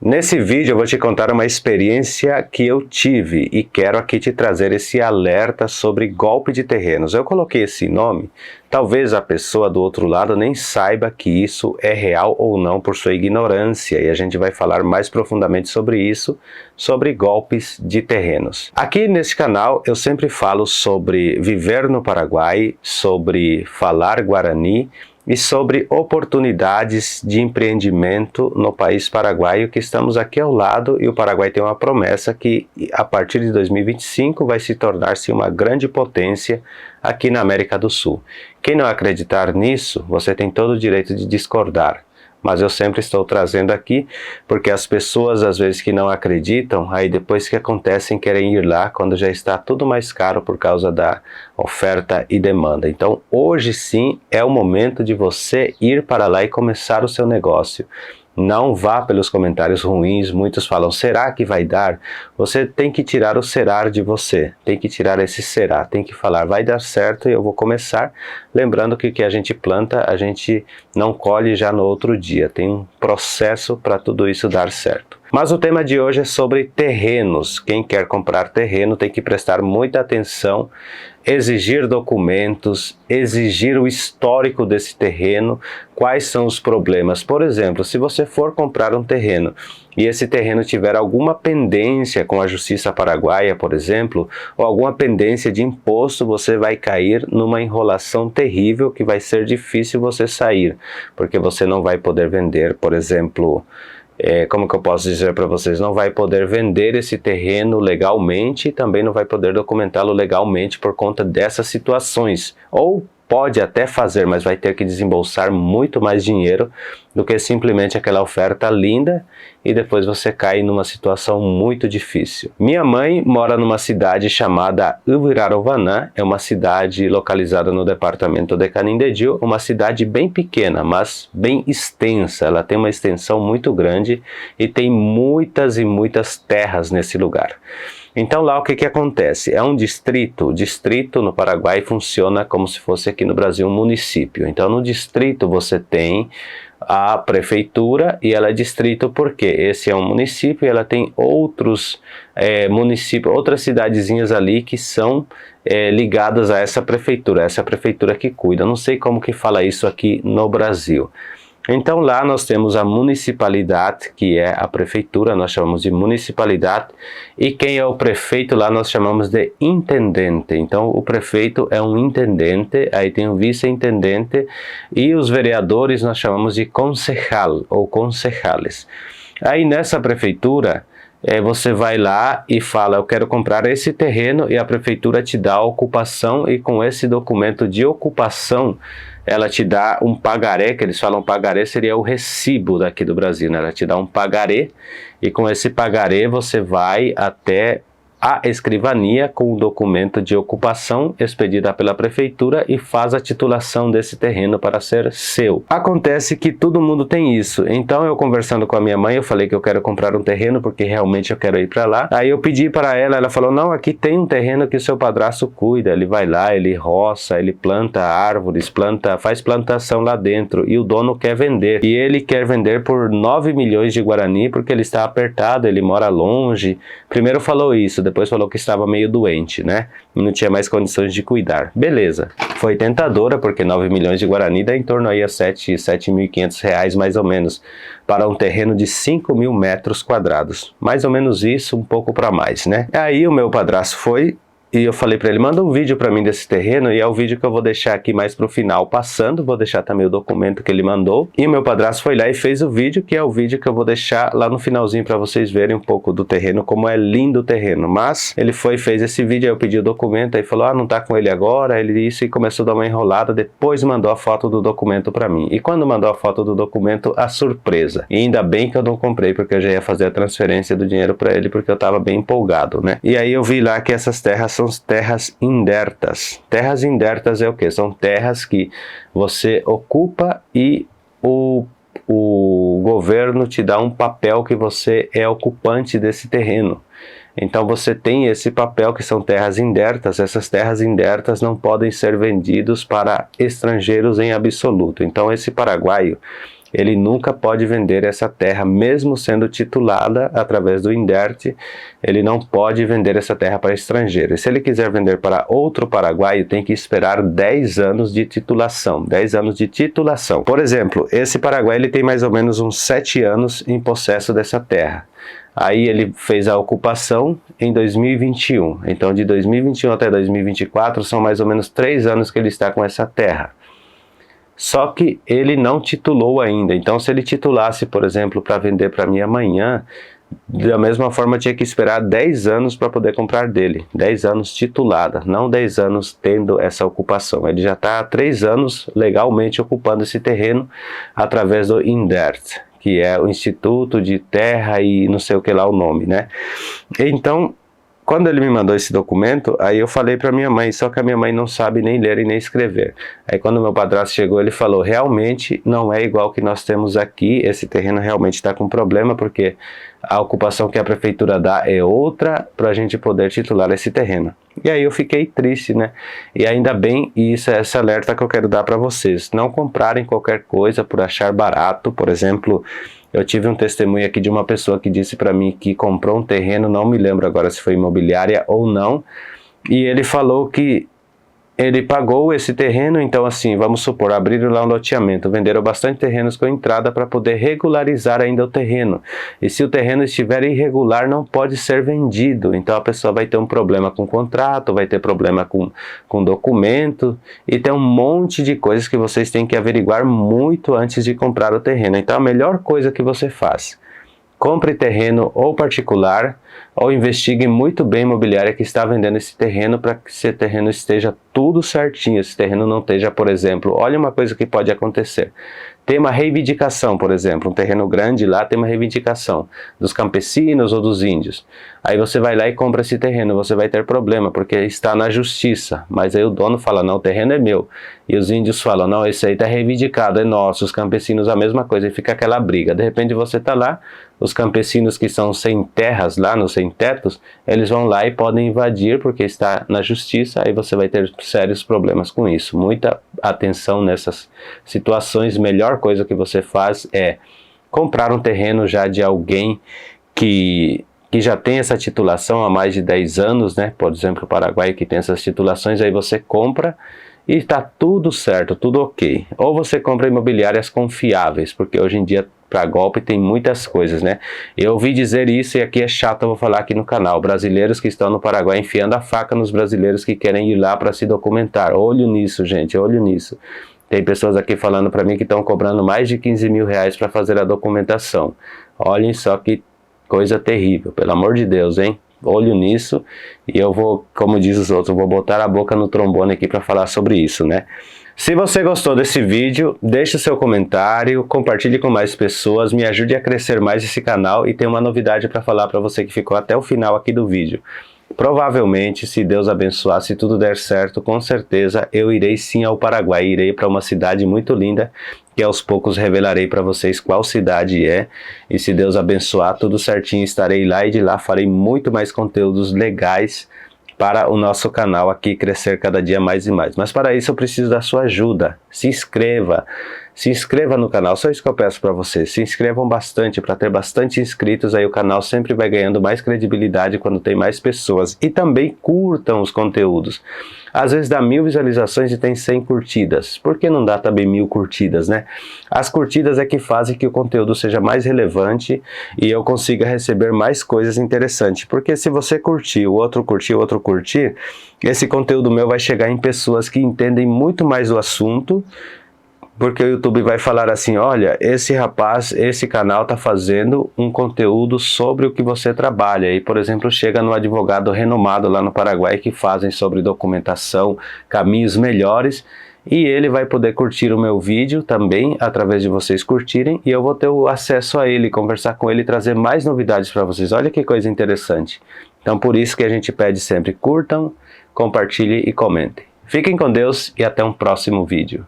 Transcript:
Nesse vídeo eu vou te contar uma experiência que eu tive e quero aqui te trazer esse alerta sobre golpe de terrenos. Eu coloquei esse nome, talvez a pessoa do outro lado nem saiba que isso é real ou não por sua ignorância, e a gente vai falar mais profundamente sobre isso, sobre golpes de terrenos. Aqui neste canal eu sempre falo sobre viver no Paraguai, sobre falar Guarani, e sobre oportunidades de empreendimento no país paraguaio, que estamos aqui ao lado, e o Paraguai tem uma promessa que a partir de 2025 vai se tornar-se uma grande potência aqui na América do Sul. Quem não acreditar nisso, você tem todo o direito de discordar. Mas eu sempre estou trazendo aqui, porque as pessoas às vezes que não acreditam, aí depois que acontecem querem ir lá quando já está tudo mais caro por causa da oferta e demanda. Então hoje sim é o momento de você ir para lá e começar o seu negócio. Não vá pelos comentários ruins, muitos falam, será que vai dar? Você tem que tirar o será de você, tem que tirar esse será, tem que falar, vai dar certo e eu vou começar. Lembrando que o que a gente planta, a gente não colhe já no outro dia, tem um processo para tudo isso dar certo. Mas o tema de hoje é sobre terrenos. Quem quer comprar terreno tem que prestar muita atenção, exigir documentos, exigir o histórico desse terreno, quais são os problemas. Por exemplo, se você for comprar um terreno e esse terreno tiver alguma pendência com a Justiça Paraguaia, por exemplo, ou alguma pendência de imposto, você vai cair numa enrolação terrível que vai ser difícil você sair, porque você não vai poder vender, por exemplo, como que eu posso dizer para vocês, não vai poder vender esse terreno legalmente e também não vai poder documentá-lo legalmente por conta dessas situações. Ou pode até fazer, mas vai ter que desembolsar muito mais dinheiro do que simplesmente aquela oferta linda e depois você cai numa situação muito difícil. Minha mãe mora numa cidade chamada Ubirarovanã, é uma cidade localizada no departamento de Canindeyú, uma cidade bem pequena, mas bem extensa. Ela tem uma extensão muito grande e tem muitas e muitas terras nesse lugar. Então lá o que acontece? É um distrito. O distrito no Paraguai funciona como se fosse aqui no Brasil um município. Então no distrito você tem a prefeitura e ela é distrito porque esse é um município e ela tem outros municípios, outras cidadezinhas ali que são ligadas a essa prefeitura que cuida. Eu não sei como que fala isso aqui no Brasil. Então lá nós temos a municipalidade, que é a prefeitura, nós chamamos de municipalidade, e quem é o prefeito lá nós chamamos de intendente. Então o prefeito é um intendente, aí tem o vice-intendente, e os vereadores nós chamamos de concejal ou concejales. Aí nessa prefeitura, você vai lá e fala, eu quero comprar esse terreno, e a prefeitura te dá a ocupação, e com esse documento de ocupação, ela te dá um pagaré, que eles falam pagaré seria o recibo daqui do Brasil, né? Ela te dá um pagaré, e com esse pagaré você vai até a escrivania com o documento de ocupação expedida pela prefeitura e faz a titulação desse terreno para ser seu. Acontece que todo mundo tem isso, então eu conversando com a minha mãe, eu falei que eu quero comprar um terreno porque realmente eu quero ir para lá. Aí eu pedi para ela, ela falou, não, aqui tem um terreno que o seu padrasto cuida, ele vai lá, ele roça, ele planta árvores, faz plantação lá dentro e o dono quer vender. E ele quer vender por 9 milhões de Guarani porque ele está apertado, ele mora longe. Primeiro falou isso, depois falou que estava meio doente, né? E não tinha mais condições de cuidar. Beleza. Foi tentadora, porque 9 milhões de Guarani dá em torno aí a 7.500 reais mais ou menos, para um terreno de 5 mil metros quadrados. Mais ou menos isso, um pouco para mais, né? Aí o meu padrasto foi e eu falei para ele, manda um vídeo para mim desse terreno, e é o vídeo que eu vou deixar aqui mais pro final passando, vou deixar também o documento que ele mandou. E o meu padrasto foi lá e fez o vídeo, que é o vídeo que eu vou deixar lá no finalzinho para vocês verem um pouco do terreno, como é lindo o terreno. Mas ele foi e fez esse vídeo, aí eu pedi o documento, aí falou, não tá com ele agora, ele disse, e começou a dar uma enrolada, depois mandou a foto do documento para mim. E quando mandou a foto do documento, a surpresa. E ainda bem que eu não comprei, porque eu já ia fazer a transferência do dinheiro para ele, porque eu tava bem empolgado, né? E aí eu vi lá que essas terras são terras indertas. Terras indertas é o que? São terras que você ocupa e o governo te dá um papel que você é ocupante desse terreno. Então você tem esse papel que são terras indertas. Essas terras indertas não podem ser vendidas para estrangeiros em absoluto. Então esse paraguaio, ele nunca pode vender essa terra, mesmo sendo titulada através do INDERT, ele não pode vender essa terra para estrangeiro. E se ele quiser vender para outro paraguaio, tem que esperar 10 anos de titulação, 10 anos de titulação. Por exemplo, esse paraguaio ele tem mais ou menos uns 7 anos em possesso dessa terra. Aí ele fez a ocupação em 2021, então de 2021 até 2024 são mais ou menos 3 anos que ele está com essa terra. Só que ele não titulou ainda, então se ele titulasse, por exemplo, para vender para mim amanhã, da mesma forma tinha que esperar 10 anos para poder comprar dele, 10 anos titulada, não 10 anos tendo essa ocupação. Ele já está há 3 anos legalmente ocupando esse terreno através do INDERT, que é o Instituto de Terra e não sei o que lá o nome, né? Então, quando ele me mandou esse documento, aí eu falei para minha mãe, só que a minha mãe não sabe nem ler e nem escrever. Aí quando meu padrasto chegou, ele falou, realmente não é igual que nós temos aqui, esse terreno realmente está com problema, porque a ocupação que a prefeitura dá é outra para a gente poder titular esse terreno. E aí eu fiquei triste, né? E ainda bem, e isso é esse alerta que eu quero dar para vocês, não comprarem qualquer coisa por achar barato. Por exemplo, eu tive um testemunho aqui de uma pessoa que disse para mim que comprou um terreno, não me lembro agora se foi imobiliária ou não, e ele falou que ele pagou esse terreno, então assim, vamos supor, abriram lá um loteamento, venderam bastante terrenos com entrada para poder regularizar ainda o terreno. E se o terreno estiver irregular, não pode ser vendido. Então a pessoa vai ter um problema com o contrato, vai ter problema com documento, e tem um monte de coisas que vocês têm que averiguar muito antes de comprar o terreno. Então a melhor coisa que você faz, compre terreno ou particular, ou investigue muito bem a imobiliária que está vendendo esse terreno para que esse terreno esteja tudo certinho, esse terreno não esteja, por exemplo, olha uma coisa que pode acontecer. Tem uma reivindicação, por exemplo, um terreno grande lá tem uma reivindicação dos campesinos ou dos índios. Aí você vai lá e compra esse terreno, você vai ter problema, porque está na justiça. Mas aí o dono fala, não, o terreno é meu. E os índios falam, não, esse aí está reivindicado, é nosso. Os campesinos a mesma coisa, e fica aquela briga. De repente você está lá, os campesinos que são sem terras lá, nos sem tetos, eles vão lá e podem invadir porque está na justiça, aí você vai ter sérios problemas com isso. Muita atenção nessas situações. Melhor coisa que você faz é comprar um terreno já de alguém que já tem essa titulação há mais de 10 anos, né? Por exemplo, o Paraguai que tem essas titulações, aí você compra e está tudo certo, tudo ok. Ou você compra imobiliárias confiáveis, porque hoje em dia para golpe tem muitas coisas, né? Eu ouvi dizer isso e aqui é chato, eu vou falar aqui no canal. Brasileiros que estão no Paraguai enfiando a faca nos brasileiros que querem ir lá para se documentar. Olho nisso, gente, olho nisso. Tem pessoas aqui falando para mim que estão cobrando mais de 15 mil reais para fazer a documentação. Olhem só que coisa terrível, pelo amor de Deus, hein? Olho nisso, e eu vou, como diz os outros, vou botar a boca no trombone aqui para falar sobre isso, né? Se você gostou desse vídeo, deixe o seu comentário, compartilhe com mais pessoas, me ajude a crescer mais esse canal, e tem uma novidade para falar para você que ficou até o final aqui do vídeo. Provavelmente, se Deus abençoar, se tudo der certo, com certeza eu irei sim ao Paraguai, irei para uma cidade muito linda, que aos poucos revelarei para vocês qual cidade é, e se Deus abençoar, tudo certinho, estarei lá e de lá farei muito mais conteúdos legais para o nosso canal aqui crescer cada dia mais e mais. Mas para isso eu preciso da sua ajuda. Se inscreva no canal, só isso que eu peço para vocês. Se inscrevam bastante, para ter bastante inscritos, aí o canal sempre vai ganhando mais credibilidade quando tem mais pessoas. E também curtam os conteúdos. Às vezes dá 1000 visualizações e tem 100 curtidas. Por que não dá também 1000 curtidas, né? As curtidas é que fazem que o conteúdo seja mais relevante e eu consiga receber mais coisas interessantes. Porque se você curtir, o outro curtir, esse conteúdo meu vai chegar em pessoas que entendem muito mais do assunto, porque o YouTube vai falar assim, olha, esse rapaz, esse canal está fazendo um conteúdo sobre o que você trabalha. E, por exemplo, chega no advogado renomado lá no Paraguai que fazem sobre documentação, caminhos melhores, e ele vai poder curtir o meu vídeo também, através de vocês curtirem, e eu vou ter o acesso a ele, conversar com ele e trazer mais novidades para vocês. Olha que coisa interessante. Então, por isso que a gente pede sempre, curtam, compartilhem e comentem. Fiquem com Deus e até um próximo vídeo.